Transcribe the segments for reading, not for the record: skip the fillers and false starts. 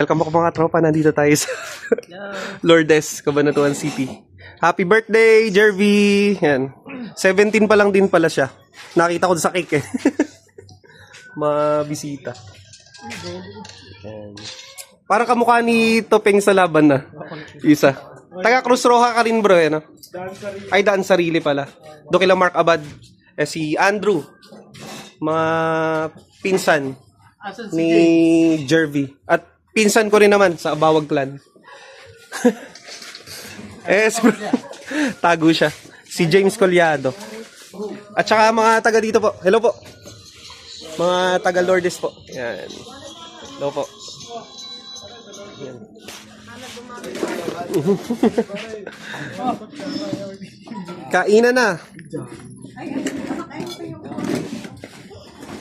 Welcome ako mga tropa, nandito tayo sa Lourdes, Cabanatuan City. Happy birthday, Jervy! Yan. 17 pa lang din pala siya. Nakita ko sa cake eh. Mabisita. Yan. Para kamukha ni Topeng sa laban na. Isa. Taga Cruz Roja ka rin bro eh, no? Ay, Daan Sarili pala. Doon kila Mark Abad. Si Andrew. Mga pinsan ni Jervy. At pinsan ko rin naman sa Abawag Clan. Bro. Tago siya. Si James Collado. At saka mga taga dito po. Hello po. Mga taga Lourdes po. Yan. Hello po. Yan. Kainan na.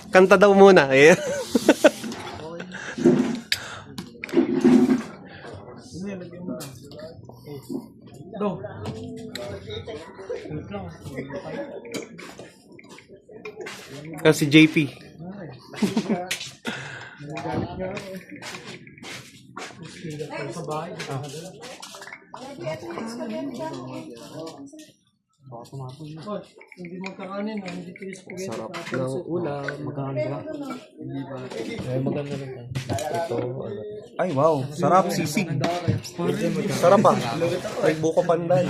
Kanta daw muna. Ayan. Kasi JP. Sarap ng ulam. Maganda. Maganda rin. Ito. Ay, wow. Sarap. Sisig. Sarap ah. May buko pandan.